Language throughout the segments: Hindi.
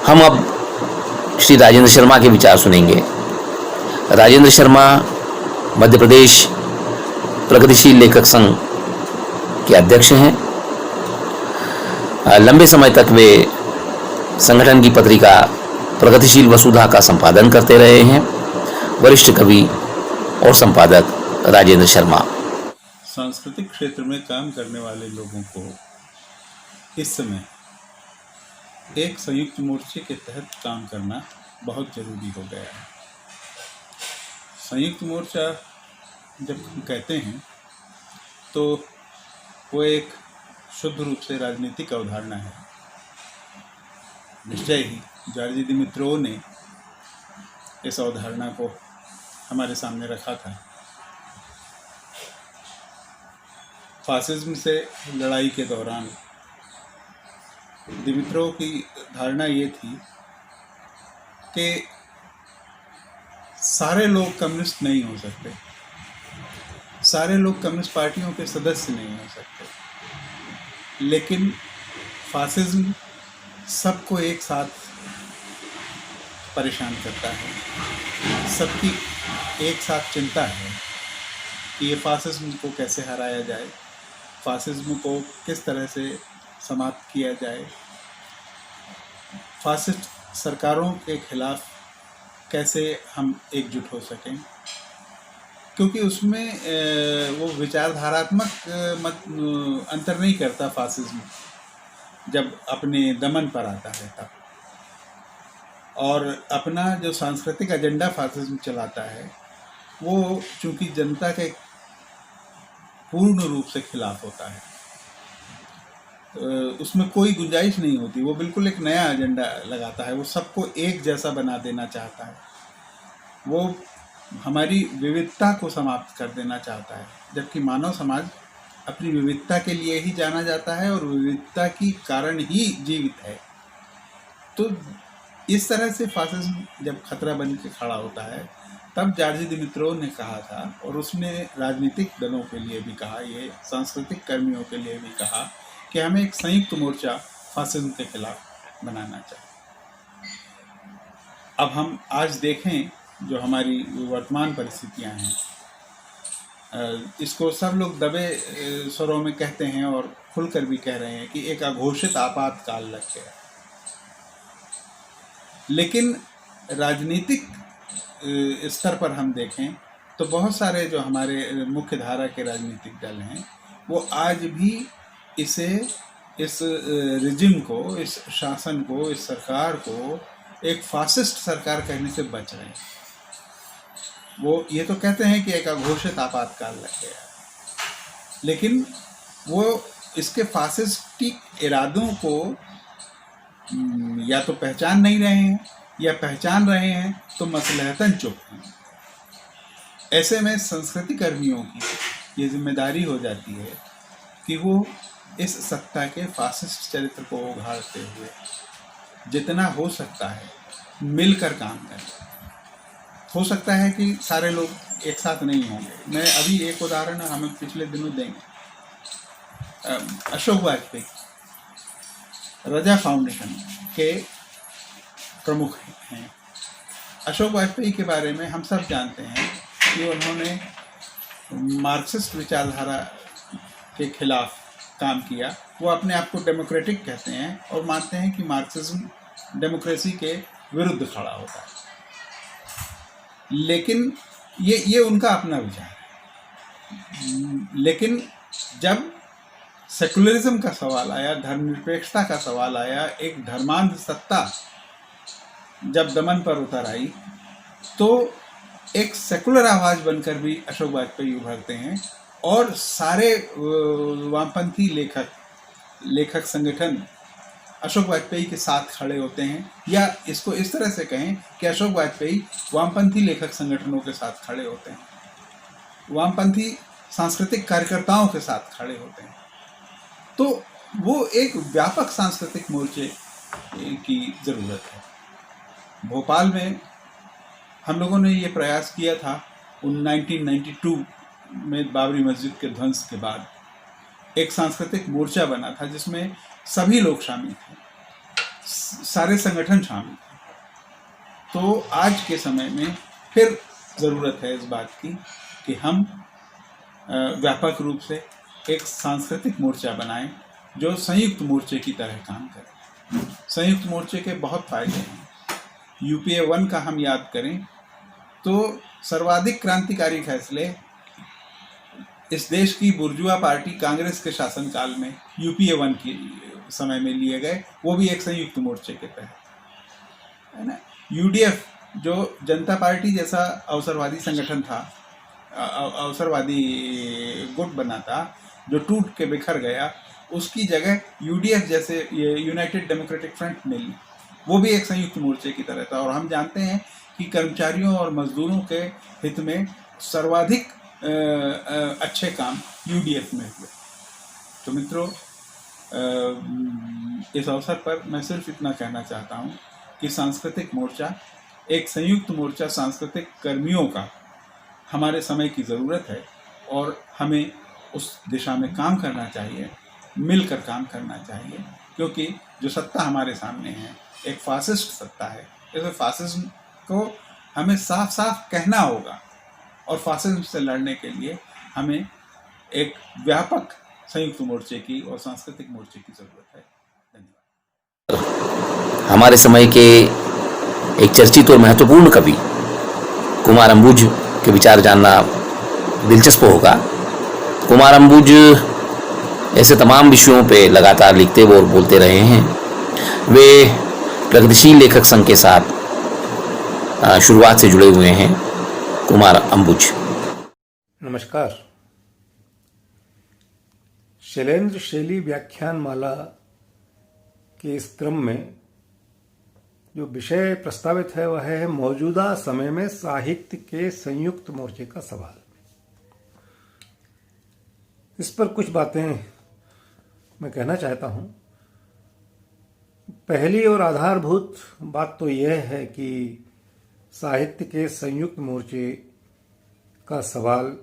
हम अब श्री राजेंद्र शर्मा के विचार सुनेंगे। राजेंद्र शर्मा मध्य प्रदेश प्रगतिशील लेखक संघ के अध्यक्ष हैं। लंबे समय तक वे संगठन की पत्रिका प्रगतिशील वसुधा का संपादन करते रहे हैं। वरिष्ठ कवि और संपादक राजेंद्र शर्मा। सांस्कृतिक क्षेत्र में काम करने वाले लोगों को इस समय एक संयुक्त मोर्चे के तहत काम करना बहुत ज़रूरी हो गया है। संयुक्त मोर्चा जब हम कहते हैं तो वो एक शुद्ध रूप से राजनीतिक अवधारणा है। निश्चय ही जॉर्ज दिमित्रोव ने इस अवधारणा को हमारे सामने रखा था। फासिज्म से लड़ाई के दौरान दिमित्रोव की धारणा ये थी कि सारे लोग कम्युनिस्ट नहीं हो सकते, सारे लोग कम्युनिस्ट पार्टियों के सदस्य नहीं हो सकते, लेकिन फासिज्म सबको एक साथ परेशान करता है। सबकी एक साथ चिंता है कि ये फासिज्म को कैसे हराया जाए, फासिज्म को किस तरह से समाप्त किया जाए, फासिस्ट सरकारों के खिलाफ कैसे हम एकजुट हो सकें। क्योंकि उसमें वो विचारधारात्मक अंतर नहीं करता फासिज्म जब अपने दमन पर आता है तब, और अपना जो सांस्कृतिक एजेंडा फासिज्म चलाता है वो चूंकि जनता के पूर्ण रूप से खिलाफ होता है, उसमें कोई गुंजाइश नहीं होती। वो बिल्कुल एक नया एजेंडा लगाता है, वो सबको एक जैसा बना देना चाहता है, वो हमारी विविधता को समाप्त कर देना चाहता है। जबकि मानव समाज अपनी विविधता के लिए ही जाना जाता है और विविधता की कारण ही जीवित है। तो इस तरह से फासिज्म जब खतरा बन के खड़ा होता है तब जॉर्ज दिमित्रोव ने कहा था, और उसने राजनीतिक दलों के लिए भी कहा, ये सांस्कृतिक कर्मियों के लिए भी कहा कि हमें एक संयुक्त मोर्चा फासिज्म के खिलाफ बनाना चाहिए। अब हम आज देखें जो हमारी वर्तमान परिस्थितियां हैं, इसको सब लोग दबे स्वरों में कहते हैं और खुलकर भी कह रहे हैं कि एक अघोषित आपातकाल लग गया। लेकिन राजनीतिक स्तर पर हम देखें तो बहुत सारे जो हमारे मुख्य धारा के राजनीतिक दल हैं वो आज भी इस रिजिम को, इस शासन को, इस सरकार को एक फासिस्ट सरकार कहने से बच रहे हैं। वो ये तो कहते हैं कि एक अघोषित आपातकाल लग गया, लेकिन वो इसके फासिस्टिक इरादों को या तो पहचान नहीं रहे हैं या पहचान रहे हैं तो मसलहतन चुप हैं। ऐसे में संस्कृति कर्मियों की ये जिम्मेदारी हो जाती है कि वो इस सत्ता के फासिस्ट चरित्र को उघाड़ते हुए जितना हो सकता है मिलकर काम करें। हो सकता है कि सारे लोग एक साथ नहीं होंगे। मैं अभी एक उदाहरण हमें पिछले दिनों देंगे। अशोक वाजपेयी रजा फाउंडेशन के प्रमुख हैं। अशोक वाजपेयी के बारे में हम सब जानते हैं कि उन्होंने मार्क्सिस्ट विचारधारा के खिलाफ काम किया। वो अपने आप को डेमोक्रेटिक कहते हैं और मानते हैं कि मार्क्सिज्म डेमोक्रेसी के विरुद्ध खड़ा होता है। लेकिन ये उनका अपना विचार है। लेकिन जब सेकुलरिज्म का सवाल आया, धर्मनिरपेक्षता का सवाल आया, एक धर्मांध सत्ता जब दमन पर उतर आई तो एक सेकुलर आवाज बनकर भी अशोक वाजपेयी उभरते हैं और सारे वामपंथी लेखक संगठन अशोक वाजपेयी के साथ खड़े होते हैं। या इसको इस तरह से कहें कि अशोक वाजपेयी वामपंथी लेखक संगठनों के साथ खड़े होते हैं, वामपंथी सांस्कृतिक कार्यकर्ताओं के साथ खड़े होते हैं। तो वो एक व्यापक सांस्कृतिक मोर्चे की ज़रूरत है। भोपाल में हम लोगों ने ये प्रयास किया था 1992 में, बाबरी मस्जिद के ध्वंस के बाद एक सांस्कृतिक मोर्चा बना था जिसमें सभी लोग शामिल थे। सारे संगठन शामिल थे। तो आज के समय में फिर ज़रूरत है इस बात की कि हम व्यापक रूप से एक सांस्कृतिक मोर्चा बनाएं जो संयुक्त मोर्चे की तरह काम करे। संयुक्त मोर्चे के बहुत फायदे हैं। यूपीए 1 का हम याद करें तो सर्वाधिक क्रांतिकारी फैसले इस देश की बुर्जुआ पार्टी कांग्रेस के शासनकाल में यूपीए 1 के समय में लिए गए, वो भी एक संयुक्त मोर्चे के तहत, है ना। यूडीएफ जो जनता पार्टी जैसा अवसरवादी संगठन था, अवसरवादी गुट बना था, जो टूट के बिखर गया, उसकी जगह यूडीएफ जैसे यूनाइटेड डेमोक्रेटिक फ्रंट ने ली, वो भी एक संयुक्त मोर्चे की तरह था। और हम जानते हैं कि कर्मचारियों और मजदूरों के हित में सर्वाधिक अच्छे काम यूडीएफ में हुए। तो मित्रों, इस अवसर पर मैं सिर्फ इतना कहना चाहता हूँ कि सांस्कृतिक मोर्चा, एक संयुक्त मोर्चा सांस्कृतिक कर्मियों का हमारे समय की ज़रूरत है और हमें उस दिशा में काम करना चाहिए, मिलकर काम करना चाहिए, क्योंकि जो सत्ता हमारे सामने है एक फासिस्ट सत्ता है। इस फासिज्म को हमें साफ साफ कहना होगा और फासिज्म से लड़ने के लिए हमें एक व्यापक संयुक्त मोर्चे की और सांस्कृतिक मोर्चे की ज़रूरत है। धन्यवाद। हमारे समय के एक चर्चित और महत्वपूर्ण कवि कुमार अंबुज के विचार जानना दिलचस्प होगा। कुमार अंबुज ऐसे तमाम विषयों पे लगातार लिखते और बोलते रहे हैं। वे प्रगतिशील लेखक संघ के साथ शुरुआत से जुड़े हुए हैं। कुमार अंबुज। नमस्कार। शैलेंद्र शैली व्याख्यान माला के इस क्रम में जो विषय प्रस्तावित है वह है मौजूदा समय में साहित्य के संयुक्त मोर्चे का सवाल। इस पर कुछ बातें मैं कहना चाहता हूं। पहली और आधारभूत बात तो यह है कि साहित्य के संयुक्त मोर्चे का सवाल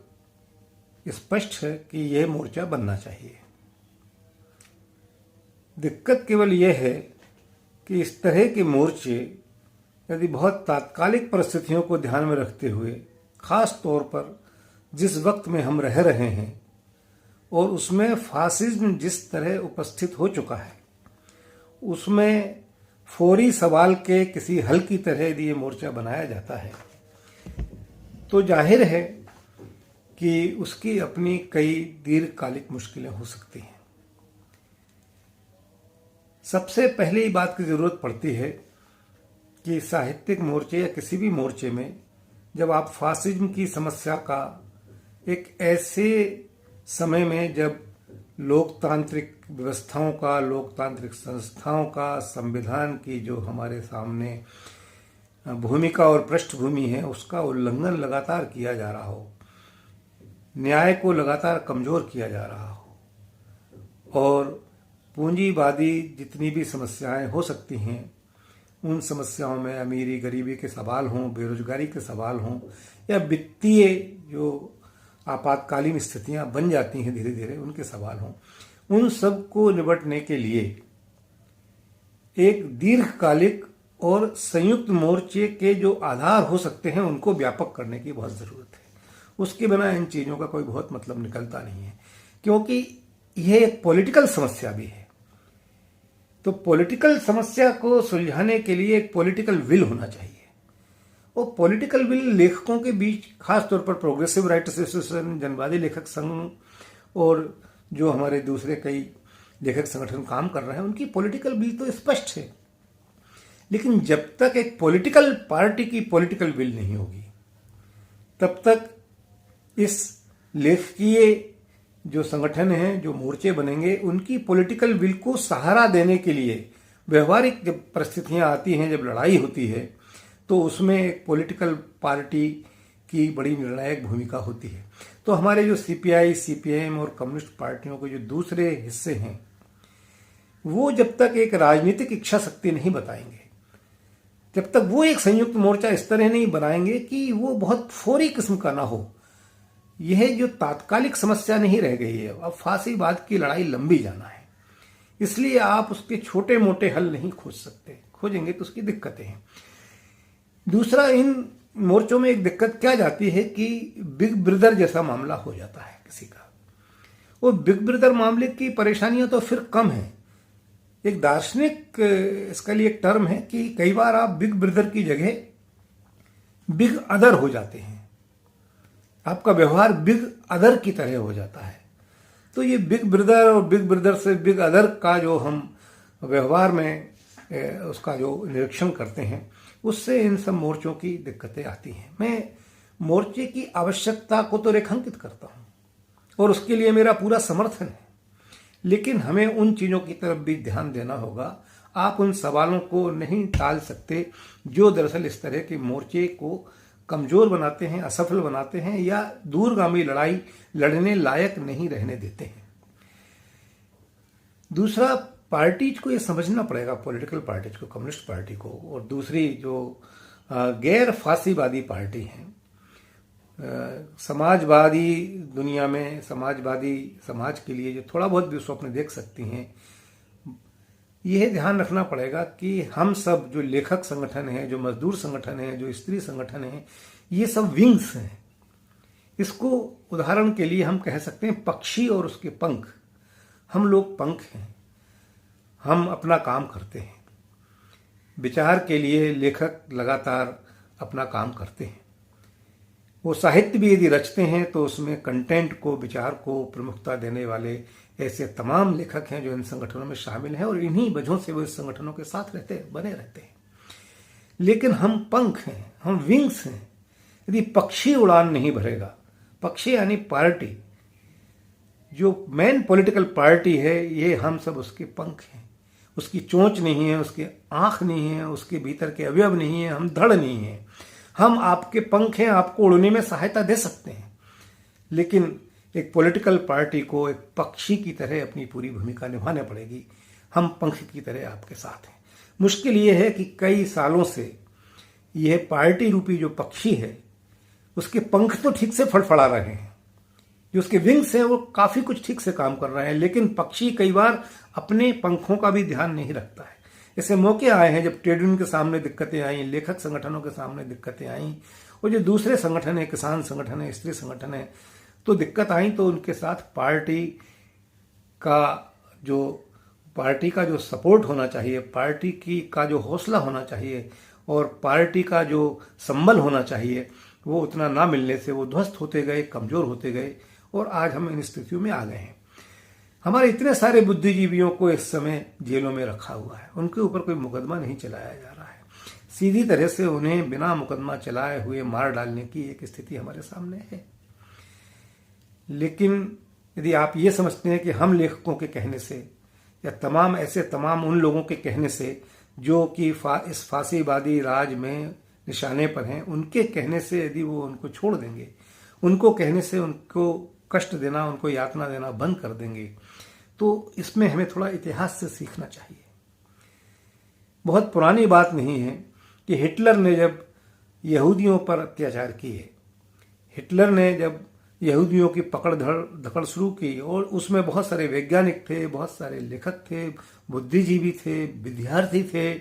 स्पष्ट है कि यह मोर्चा बनना चाहिए। दिक्कत केवल यह है कि इस तरह के मोर्चे यदि बहुत तात्कालिक परिस्थितियों को ध्यान में रखते हुए, खास तौर पर जिस वक्त में हम रह रहे हैं और उसमें फासिज्म जिस तरह उपस्थित हो चुका है, उसमें फौरी सवाल के किसी हल की तरह यदि ये मोर्चा बनाया जाता है तो जाहिर है कि उसकी अपनी कई दीर्घकालिक मुश्किलें हो सकती हैं। सबसे पहली बात की जरूरत पड़ती है कि साहित्यिक मोर्चे या किसी भी मोर्चे में जब आप फासिज्म की समस्या का एक ऐसे समय में जब लोकतांत्रिक व्यवस्थाओं का, लोकतांत्रिक संस्थाओं का, संविधान की जो हमारे सामने भूमिका और पृष्ठभूमि है उसका उल्लंघन लगातार किया जा रहा हो, न्याय को लगातार कमजोर किया जा रहा हो और पूंजीवादी जितनी भी समस्याएं हो सकती हैं उन समस्याओं में अमीरी गरीबी के सवाल हों, बेरोजगारी के सवाल हों या वित्तीय जो आपातकालीन स्थितियां बन जाती हैं धीरे धीरे उनके सवाल हों, उन सब को निपटने के लिए एक दीर्घकालिक और संयुक्त मोर्चे के जो आधार हो सकते हैं उनको व्यापक करने की बहुत जरूरत है। उसके बिना इन चीजों का कोई बहुत मतलब निकलता नहीं है, क्योंकि यह एक पॉलिटिकल समस्या भी है। तो पॉलिटिकल समस्या को सुलझाने के लिए एक पॉलिटिकल विल होना चाहिए। वो पॉलिटिकल विल लेखकों के बीच, खास तौर पर प्रोग्रेसिव राइटर्स एसोसिएशन, जनवादी लेखक संघ और जो हमारे दूसरे कई लेखक संगठन काम कर रहे हैं, उनकी पॉलिटिकल विल तो स्पष्ट है। लेकिन जब तक एक पॉलिटिकल पार्टी की पॉलिटिकल विल नहीं होगी तब तक इस लेखकीय जो संगठन हैं, जो मोर्चे बनेंगे, उनकी पॉलिटिकल विल को सहारा देने के लिए व्यवहारिक जब परिस्थितियां आती हैं, जब लड़ाई होती है, तो उसमें एक पॉलिटिकल पार्टी की बड़ी निर्णायक भूमिका होती है। तो हमारे जो सीपीआई, सीपीएम और कम्युनिस्ट पार्टियों के जो दूसरे हिस्से हैं, वो जब तक एक राजनीतिक इच्छा शक्ति नहीं बताएंगे, जब तक वो एक संयुक्त मोर्चा इस तरह नहीं बनाएंगे कि वो बहुत फौरी किस्म का ना हो। यह जो तात्कालिक समस्या नहीं रह गई है, अब फांसीवाद की लड़ाई लंबी जाना है। इसलिए आप उसके छोटे मोटे हल नहीं खोज सकते, खोजेंगे तो उसकी दिक्कतें हैं। दूसरा, इन मोर्चों में एक दिक्कत क्या जाती है कि बिग ब्रदर जैसा मामला हो जाता है किसी का। वो बिग ब्रदर मामले की परेशानियां तो फिर कम है। एक दार्शनिक इसका लिए एक टर्म है कि कई बार आप बिग ब्रदर की जगह बिग अदर हो जाते हैं, आपका व्यवहार बिग अदर की तरह हो जाता है। तो ये बिग ब्रदर और बिग ब्रदर से बिग अदर का जो हम व्यवहार में उसका जो निरीक्षण करते हैं, उससे इन सब मोर्चों की दिक्कतें आती हैं। मैं मोर्चे की आवश्यकता को तो रेखांकित करता हूं और उसके लिए मेरा पूरा समर्थन है, लेकिन हमें उन चीजों की तरफ भी ध्यान देना होगा। आप उन सवालों को नहीं टाल सकते जो दरअसल इस तरह के मोर्चे को कमजोर बनाते हैं, असफल बनाते हैं या दूरगामी लड़ाई लड़ने लायक नहीं रहने देते हैं। दूसरा, पार्टीज को ये समझना पड़ेगा, पॉलिटिकल पार्टीज को, कम्युनिस्ट पार्टी को और दूसरी जो गैर फांसीवादी पार्टी हैं, समाजवादी दुनिया में समाजवादी समाज के लिए जो थोड़ा बहुत भी स्वप्न देख सकती हैं, यह ध्यान रखना पड़ेगा कि हम सब जो लेखक संगठन हैं, जो मजदूर संगठन हैं, जो स्त्री संगठन हैं, ये सब विंग्स हैं। इसको उदाहरण के लिए हम कह सकते हैं पक्षी और उसके पंख। हम लोग पंख हैं, हम अपना काम करते हैं। विचार के लिए लेखक लगातार अपना काम करते हैं। वो साहित्य भी यदि रचते हैं तो उसमें कंटेंट को, विचार को प्रमुखता देने वाले ऐसे तमाम लेखक हैं जो इन संगठनों में शामिल हैं और इन्हीं वजहों से वो इस संगठनों के साथ बने रहते हैं। लेकिन हम पंख हैं, हम विंग्स हैं। यदि पक्षी उड़ान नहीं भरेगा, पक्षी यानी पार्टी, जो मेन पॉलिटिकल पार्टी है, ये हम सब उसके पंख हैं। उसकी चोंच नहीं है, उसकी आंख नहीं है, उसके भीतर के अवयव नहीं है, हम धड़ नहीं है। हम आपके पंख हैं, आपको उड़ने में सहायता दे सकते हैं, लेकिन एक पॉलिटिकल पार्टी को एक पक्षी की तरह अपनी पूरी भूमिका निभानी पड़ेगी। हम पंख की तरह आपके साथ हैं। मुश्किल ये है कि कई सालों से यह पार्टी रूपी जो पक्षी है, उसके पंख तो ठीक से फड़फड़ा रहे हैं, जो उसके विंग्स हैं वो काफी कुछ ठीक से काम कर रहे हैं, लेकिन पक्षी कई बार अपने पंखों का भी ध्यान नहीं रखता है। ऐसे मौके आए हैं जब ट्रेड यूनियन के सामने दिक्कतें आई, लेखक संगठनों के सामने दिक्कतें आई, और जो दूसरे संगठन है, किसान संगठन है, स्त्री संगठन है, तो दिक्कत आई तो उनके साथ पार्टी का जो सपोर्ट होना चाहिए, पार्टी का जो हौसला होना चाहिए और पार्टी का जो संबल होना चाहिए, वो उतना ना मिलने से वो ध्वस्त होते गए, कमजोर होते गए और आज हम इन स्थितियों में आ गए हैं। हमारे इतने सारे बुद्धिजीवियों को इस समय जेलों में रखा हुआ है, उनके ऊपर कोई मुकदमा नहीं चलाया जा रहा है। सीधी तरह से उन्हें बिना मुकदमा चलाए हुए मार डालने की एक स्थिति हमारे सामने है। लेकिन यदि आप ये समझते हैं कि हम लेखकों के कहने से या तमाम उन लोगों के कहने से जो कि इस फांसीवादी राज में निशाने पर हैं, उनके कहने से यदि वो उनको छोड़ देंगे, उनको कहने से उनको कष्ट देना, उनको यातना देना बंद कर देंगे, तो इसमें हमें थोड़ा इतिहास से सीखना चाहिए। बहुत पुरानी बात नहीं है कि हिटलर ने जब यहूदियों पर अत्याचार किए, हिटलर ने जब यहूदियों की पकड़ धकड़ शुरू की और उसमें बहुत सारे वैज्ञानिक थे, बहुत सारे लेखक थे, बुद्धिजीवी थे, विद्यार्थी थे,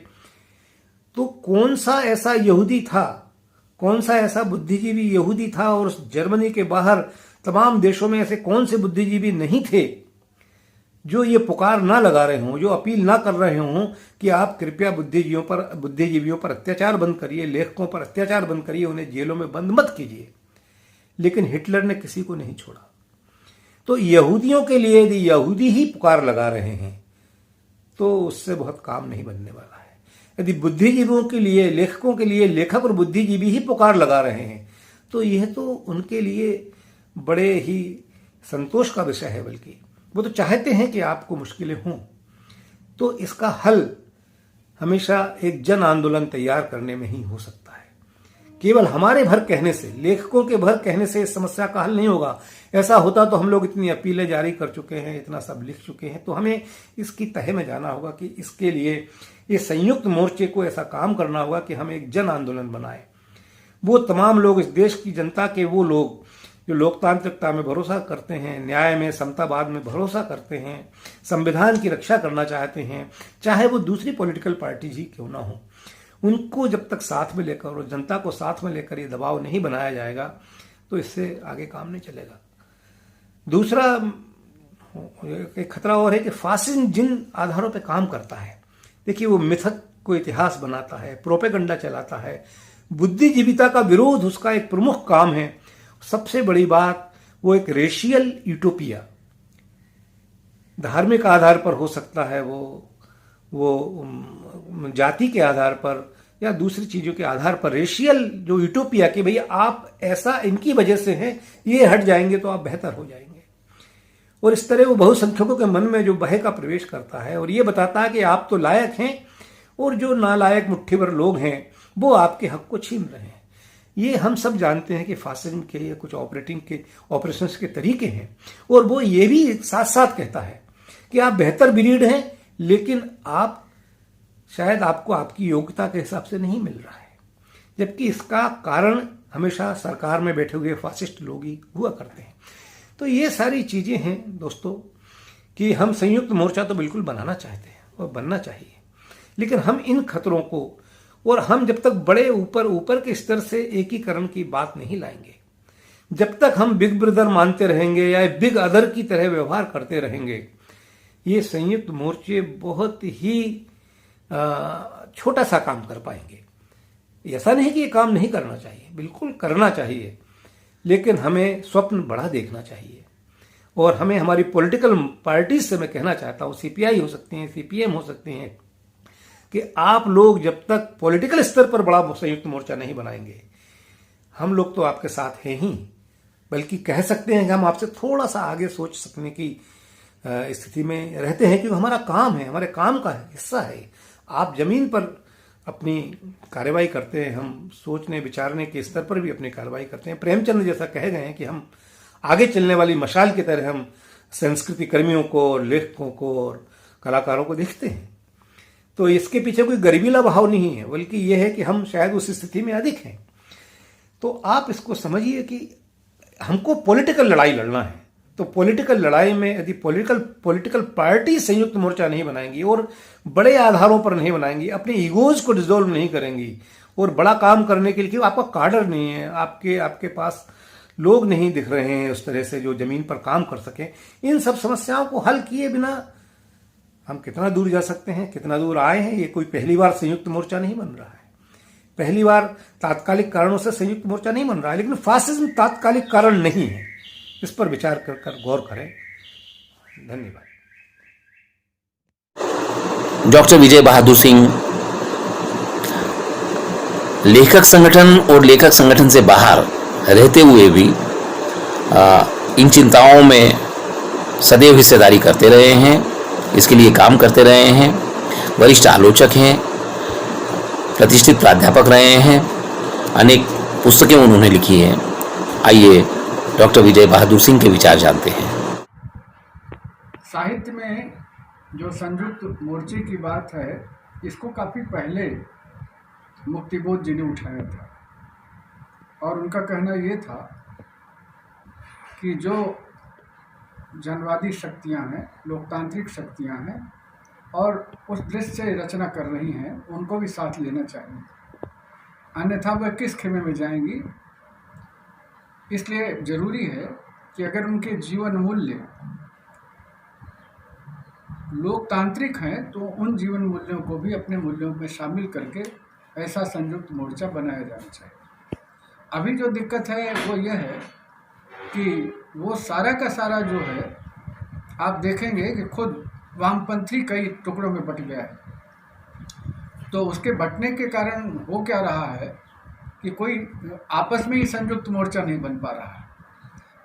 तो कौन सा ऐसा यहूदी था, कौन सा ऐसा बुद्धिजीवी यहूदी था और जर्मनी के बाहर तमाम देशों में ऐसे कौन से बुद्धिजीवी नहीं थे जो ये पुकार ना लगा रहे हों, जो अपील ना कर रहे हों कि आप कृपया बुद्धिजीवियों पर अत्याचार बंद करिए, लेखकों पर अत्याचार बंद करिए, उन्हें जेलों में बंद मत कीजिए। लेकिन हिटलर ने किसी को नहीं छोड़ा। तो यहूदियों के लिए यदि यहूदी ही पुकार लगा रहे हैं तो उससे बहुत काम नहीं बनने वाला है। यदि बुद्धिजीवियों के लिए, लेखकों के लिए लेखक और बुद्धिजीवी ही पुकार लगा रहे हैं तो यह तो उनके लिए बड़े ही संतोष का विषय है। बल्कि वो तो चाहते हैं कि आपको मुश्किलें हों। तो इसका हल हमेशा एक जन आंदोलन तैयार करने में ही हो सकता है। केवल हमारे भर कहने से, लेखकों के भर कहने से इस समस्या का हल नहीं होगा। ऐसा होता तो हम लोग इतनी अपीलें जारी कर चुके हैं, इतना सब लिख चुके हैं। तो हमें इसकी तह में जाना होगा कि इसके लिए ये संयुक्त मोर्चे को ऐसा काम करना होगा कि हम एक जन आंदोलन बनाएं। वो तमाम लोग, इस देश की जनता के वो लोग जो लोकतांत्रिकता में भरोसा करते हैं, न्याय में, समतावाद में भरोसा करते हैं, संविधान की रक्षा करना चाहते हैं, चाहे वो दूसरी पॉलिटिकल पार्टी ही क्यों ना हो, उनको जब तक साथ में लेकर और जनता को साथ में लेकर ये दबाव नहीं बनाया जाएगा तो इससे आगे काम नहीं चलेगा। दूसरा एक खतरा और है कि फासिज्म जिन आधारों पे काम करता है, देखिए वो मिथक को इतिहास बनाता है, प्रोपेगंडा चलाता है, बुद्धिजीविता का विरोध उसका एक प्रमुख काम है। सबसे बड़ी बात वो एक रेशियल यूटोपिया, धार्मिक आधार पर हो सकता है, वो जाति के आधार पर या दूसरी चीजों के आधार पर रेशियल जो यूटोपिया कि भैया आप ऐसा इनकी वजह से हैं, ये हट जाएंगे तो आप बेहतर हो जाएंगे। और इस तरह वो बहुसंख्यकों के मन में जो भय का प्रवेश करता है और ये बताता है कि आप तो लायक हैं और जो नालायक मुट्ठी भर लोग हैं वो आपके हक को छीन रहे हैं। ये हम सब जानते हैं कि फासिज्म के ये कुछ ऑपरेशंस के तरीके हैं। और वो ये भी साथ साथ कहता है कि आप बेहतर ब्रीड हैं, लेकिन आप शायद आपको आपकी योग्यता के हिसाब से नहीं मिल रहा है, जबकि इसका कारण हमेशा सरकार में बैठे हुए फासिस्ट लोग ही हुआ करते हैं। तो ये सारी चीजें हैं दोस्तों कि हम संयुक्त मोर्चा तो बिल्कुल बनाना चाहते हैं और बनना चाहिए, लेकिन हम इन खतरों को और हम जब तक बड़े ऊपर के स्तर से एकीकरण की बात नहीं लाएंगे, जब तक हम बिग ब्रदर मानते रहेंगे या बिग अदर की तरह व्यवहार करते रहेंगे, ये संयुक्त मोर्चे बहुत ही छोटा सा काम कर पाएंगे। ऐसा नहीं कि ये काम नहीं करना चाहिए, बिल्कुल करना चाहिए, लेकिन हमें स्वप्न बड़ा देखना चाहिए। और हमें हमारी पॉलिटिकल पार्टीज से मैं कहना चाहता हूं, सीपीआई हो सकती हैं, सीपीएम हो सकती हैं, कि आप लोग जब तक पॉलिटिकल स्तर पर बड़ा संयुक्त मोर्चा नहीं बनाएंगे, हम लोग तो आपके साथ हैं ही, बल्कि कह सकते हैं कि हम आपसे थोड़ा सा आगे सोच सकने की स्थिति में रहते हैं, क्योंकि हमारा काम है, हमारे काम का हिस्सा है। आप जमीन पर अपनी कार्रवाई करते हैं, हम सोचने विचारने के स्तर पर भी अपनी कार्रवाई करते हैं। प्रेमचंद जैसा कहे गए हैं कि हम आगे चलने वाली मशाल की तरह हम संस्कृति कर्मियों को, लेखकों को और कलाकारों को देखते हैं। तो इसके पीछे कोई गरिबीला भाव नहीं है, बल्कि यह है कि हम शायद उस स्थिति में अधिक हैं। तो आप इसको समझिए कि हमको पॉलिटिकल लड़ाई लड़ना है, तो पॉलिटिकल लड़ाई में यदि पॉलिटिकल पार्टी संयुक्त मोर्चा नहीं बनाएंगी और बड़े आधारों पर नहीं बनाएंगी, अपने ईगोज को डिसॉल्व नहीं करेंगी और बड़ा काम करने के लिए आपका कार्डर नहीं है, आपके पास लोग नहीं दिख रहे हैं उस तरह से जो जमीन पर काम कर सके, इन सब समस्याओं को हल किए बिना हम कितना दूर जा सकते हैं, कितना दूर आए हैं। ये कोई पहली बार संयुक्त मोर्चा नहीं बन रहा है, पहली बार तात्कालिक कारणों से संयुक्त मोर्चा नहीं बन रहा है, लेकिन फासिज्म तात्कालिक कारण नहीं है। इस पर विचार कर गौर करें। धन्यवाद। डॉक्टर विजय बहादुर सिंह लेखक संगठन और लेखक संगठन से बाहर रहते हुए भी इन चिंताओं में सदैव हिस्सेदारी करते रहे हैं, इसके लिए काम करते रहे हैं। वरिष्ठ आलोचक हैं, प्रतिष्ठित प्राध्यापक रहे हैं, अनेक पुस्तकें उन्होंने लिखी हैं। आइए डॉक्टर विजय बहादुर सिंह के विचार जानते हैं। साहित्य में जो संयुक्त मोर्चे की बात है, इसको काफ़ी पहले मुक्तिबोध जी ने उठाया था और उनका कहना ये था कि जो जनवादी शक्तियां हैं, लोकतांत्रिक शक्तियां हैं और उस दृष्टि से रचना कर रही हैं, उनको भी साथ लेना चाहिए, अन्यथा वह किस खेमे में जाएंगी। इसलिए ज़रूरी है कि अगर उनके जीवन मूल्य लोकतांत्रिक हैं तो उन जीवन मूल्यों को भी अपने मूल्यों में शामिल करके ऐसा संयुक्त मोर्चा बनाया जाना चाहिए। अभी जो दिक्कत है वो यह है कि वो सारा का सारा जो है, आप देखेंगे कि खुद वामपंथी कई टुकड़ों में बट गया है। तो उसके बंटने के कारण हो क्या रहा है कि कोई आपस में ही संयुक्त मोर्चा नहीं बन पा रहा है।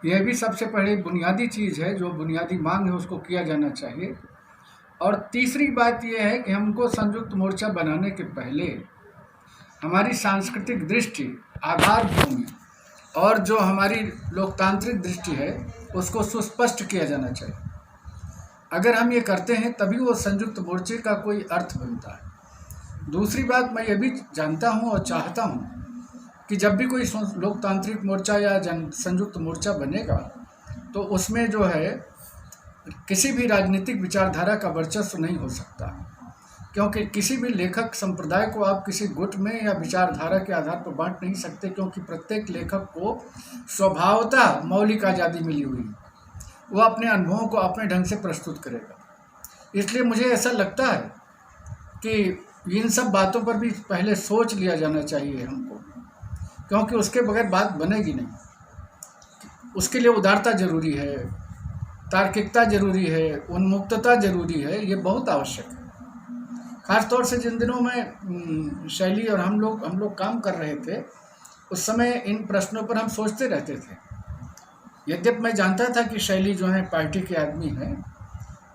यह भी सबसे पहले बुनियादी चीज़ है, जो बुनियादी मांग है उसको किया जाना चाहिए। और तीसरी बात यह है कि हमको संयुक्त मोर्चा बनाने के पहले हमारी सांस्कृतिक दृष्टि, आधारभूमि और जो हमारी लोकतांत्रिक दृष्टि है उसको सुस्पष्ट किया जाना चाहिए। अगर हम ये करते हैं तभी वो संयुक्त मोर्चे का कोई अर्थ बनता है। दूसरी बात मैं ये भी जानता हूँ और चाहता हूँ कि जब भी कोई लोकतांत्रिक मोर्चा या जन संयुक्त मोर्चा बनेगा तो उसमें जो है किसी भी राजनीतिक विचारधारा का वर्चस्व नहीं हो सकता, क्योंकि किसी भी लेखक संप्रदाय को आप किसी गुट में या विचारधारा के आधार पर बांट नहीं सकते, क्योंकि प्रत्येक लेखक को स्वभावतः मौलिक आज़ादी मिली हुई है, वो अपने अनुभवों को अपने ढंग से प्रस्तुत करेगा। इसलिए मुझे ऐसा लगता है कि इन सब बातों पर भी पहले सोच लिया जाना चाहिए हमको, क्योंकि उसके बगैर बात बनेगी नहीं। उसके लिए उदारता जरूरी है, तार्किकता जरूरी है, उन्मुक्तता जरूरी है, ये बहुत आवश्यक है। खास तौर से जिन दिनों में शैली और हम लोग काम कर रहे थे, उस समय इन प्रश्नों पर हम सोचते रहते थे। यद्यपि मैं जानता था कि शैली जो है पार्टी के आदमी हैं,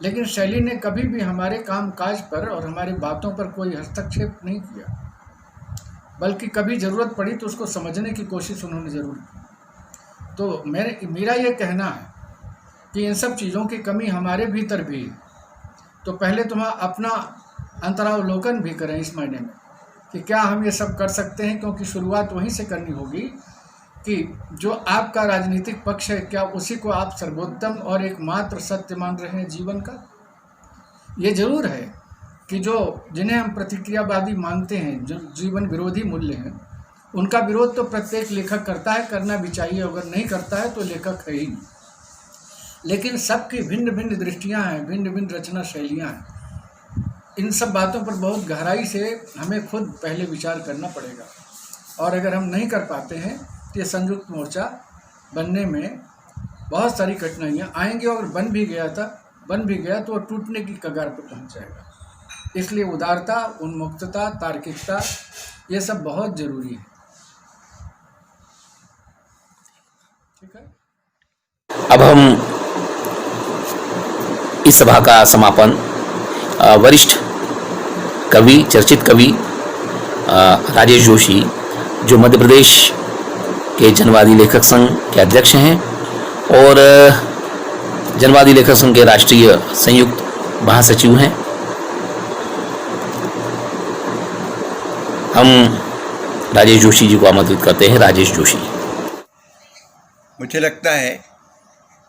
लेकिन शैली ने कभी भी हमारे काम काज पर और हमारी बातों पर कोई हस्तक्षेप नहीं किया, बल्कि कभी ज़रूरत पड़ी तो उसको समझने की कोशिश उन्होंने ज़रूर की। तो मेरा ये कहना है कि इन सब चीज़ों की कमी हमारे भीतर भी है, तो पहले तुम अपना अंतरावलोकन भी करें इस मायने में कि क्या हम ये सब कर सकते हैं, क्योंकि शुरुआत वहीं से करनी होगी कि जो आपका राजनीतिक पक्ष है, क्या उसी को आप सर्वोत्तम और एकमात्र सत्य मान रहे हैं जीवन का। ये जरूर है कि जिन्हें हम प्रतिक्रियावादी मानते हैं, जो जीवन विरोधी मूल्य हैं, उनका विरोध तो प्रत्येक लेखक करता है, करना भी चाहिए। अगर नहीं करता है तो लेखक है ही नहीं। लेकिन सबकी भिन्न भिन्न दृष्टियाँ हैं, भिन्न भिन्न रचना शैलियाँ हैं। इन सब बातों पर बहुत गहराई से हमें खुद पहले विचार करना पड़ेगा, और अगर हम नहीं कर पाते हैं तो ये संयुक्त मोर्चा बनने में बहुत सारी कठिनाइयाँ आएंगी, और बन भी गया तो वो टूटने की कगार पर पहुंच जाएगा। इसलिए उदारता, उन्मुक्तता, तार्किकता, ये सब बहुत जरूरी है। ठीक है, अब हम इस सभा का समापन वरिष्ठ कवि, चर्चित कवि राजेश जोशी, जो मध्य प्रदेश के जनवादी लेखक संघ के अध्यक्ष हैं और जनवादी लेखक संघ के राष्ट्रीय संयुक्त महासचिव हैं, हम राजेश जोशी जी को आमंत्रित करते हैं। राजेश जोशी। मुझे लगता है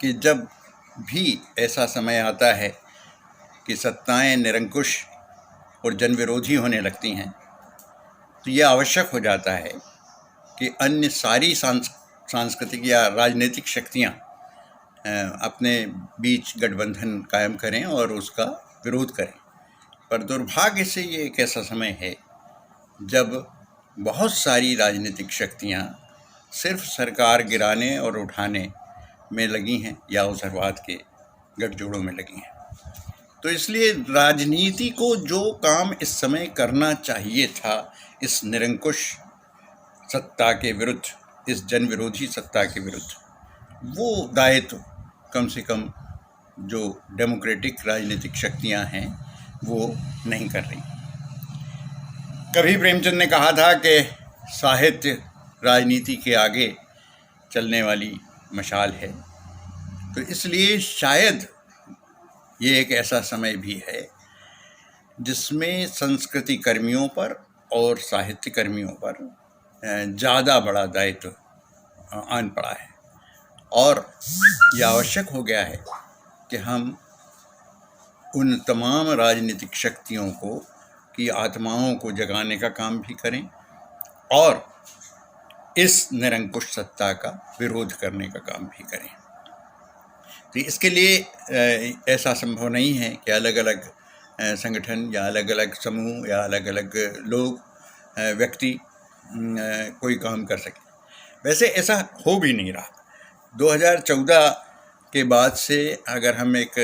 कि जब भी ऐसा समय आता है कि सत्ताएं निरंकुश और जनविरोधी होने लगती हैं, तो यह आवश्यक हो जाता है कि अन्य सारी सांस्कृतिक या राजनीतिक शक्तियां अपने बीच गठबंधन कायम करें और उसका विरोध करें। पर दुर्भाग्य से ये एक ऐसा समय है जब बहुत सारी राजनीतिक शक्तियां सिर्फ सरकार गिराने और उठाने में लगी हैं या उग्रवाद के गठजोड़ों में लगी हैं। तो इसलिए राजनीति को जो काम इस समय करना चाहिए था, इस निरंकुश सत्ता के विरुद्ध, इस जनविरोधी सत्ता के विरुद्ध, वो दायित्व कम से कम जो डेमोक्रेटिक राजनीतिक शक्तियां हैं वो नहीं कर रही। कभी प्रेमचंद ने कहा था कि साहित्य राजनीति के आगे चलने वाली मशाल है। तो इसलिए शायद ये एक ऐसा समय भी है जिसमें संस्कृति कर्मियों पर और साहित्य कर्मियों पर ज़्यादा बड़ा दायित्व आन पड़ा है, और यह आवश्यक हो गया है कि हम उन तमाम राजनीतिक शक्तियों को की आत्माओं को जगाने का काम भी करें और इस निरंकुश सत्ता का विरोध करने का काम भी करें। तो इसके लिए ऐसा संभव नहीं है कि अलग अलग संगठन या अलग अलग समूह या अलग अलग लोग, व्यक्ति कोई काम कर सके। वैसे ऐसा हो भी नहीं रहा। 2014 के बाद से अगर हम एक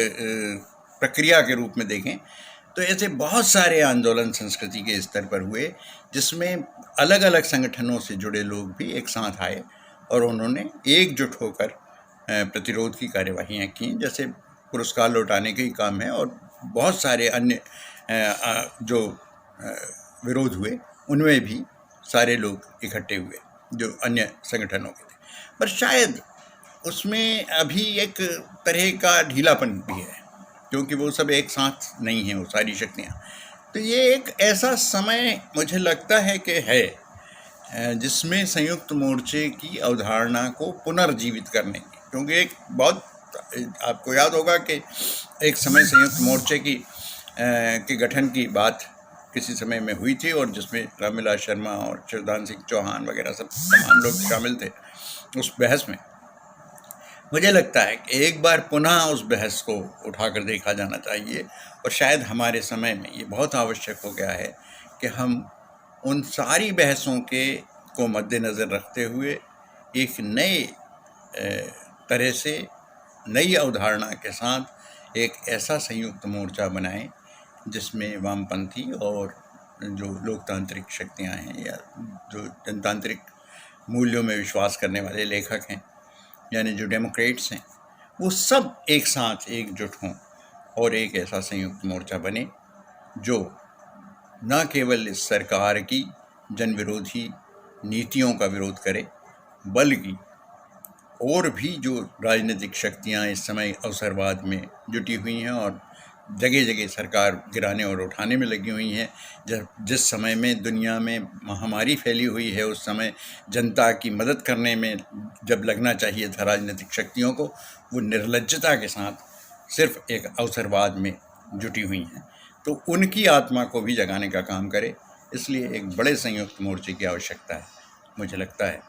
प्रक्रिया के रूप में देखें तो ऐसे बहुत सारे आंदोलन संस्कृति के स्तर पर हुए जिसमें अलग अलग संगठनों से जुड़े लोग भी एक साथ आए और उन्होंने एकजुट होकर प्रतिरोध की कार्यवाहियाँ की। जैसे पुरस्कार लौटाने के ही काम है और बहुत सारे अन्य जो विरोध हुए उनमें भी सारे लोग इकट्ठे हुए जो अन्य संगठनों के थे। पर शायद उसमें अभी एक तरह का ढीलापन भी है क्योंकि वो सब एक साथ नहीं हैं, वो सारी शक्तियाँ। तो ये एक ऐसा समय मुझे लगता है कि है जिसमें संयुक्त मोर्चे की अवधारणा को पुनर्जीवित करने की, क्योंकि एक बहुत आपको याद होगा कि एक समय संयुक्त मोर्चे की के गठन की बात किसी समय में हुई थी और जिसमें रामविलास शर्मा और शिवदान सिंह चौहान वगैरह सब तमाम लोग शामिल थे उस बहस में। मुझे लगता है कि एक बार पुनः उस बहस को उठाकर देखा जाना चाहिए और शायद हमारे समय में ये बहुत आवश्यक हो गया है कि हम उन सारी बहसों को मद्देनज़र रखते हुए एक नए तरह से नई अवधारणा के साथ एक ऐसा संयुक्त मोर्चा बनाएं जिसमें वामपंथी और जो लोकतांत्रिक शक्तियां हैं या जो जनतांत्रिक मूल्यों में विश्वास करने वाले लेखक हैं, यानी जो डेमोक्रेट्स हैं, वो सब एक साथ एकजुट हों और एक ऐसा संयुक्त मोर्चा बने जो न केवल इस सरकार की जन विरोधी नीतियों का विरोध करे, बल्कि और भी जो राजनीतिक शक्तियां इस समय अवसरवाद में जुटी हुई हैं और जगह जगह सरकार गिराने और उठाने में लगी हुई हैं, जिस समय में दुनिया में महामारी फैली हुई है उस समय जनता की मदद करने में जब लगना चाहिए था राजनीतिक शक्तियों को, वो निर्लज्जता के साथ सिर्फ एक अवसरवाद में जुटी हुई हैं। तो उनकी आत्मा को भी जगाने का काम करे, इसलिए एक बड़े संयुक्त मोर्चे की आवश्यकता है। मुझे लगता है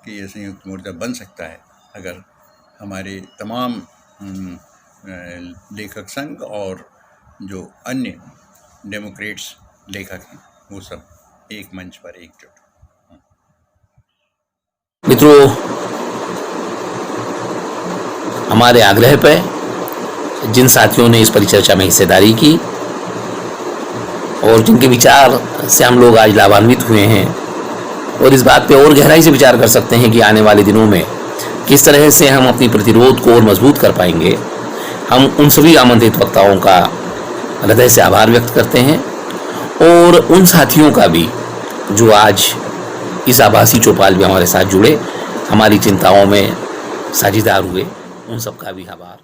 कि ये संयुक्त मोर्चा बन सकता है अगर हमारे तमाम लेखक संघ और जो अन्य डेमोक्रेट्स लेखक हैं वो सब एक मंच पर एकजुट। मित्रों, हमारे आग्रह पर जिन साथियों ने इस परिचर्चा में हिस्सेदारी की और जिनके विचार से हम लोग आज लाभान्वित हुए हैं और इस बात पे और गहराई से विचार कर सकते हैं कि आने वाले दिनों में किस तरह से हम अपनी प्रतिरोध को और मजबूत कर पाएंगे, हम उन सभी आमंत्रित वक्ताओं का हृदय से आभार व्यक्त करते हैं और उन साथियों का भी जो आज इस आभासी चौपाल में हमारे साथ जुड़े, हमारी चिंताओं में साझीदार हुए, उन सबका भी आभार।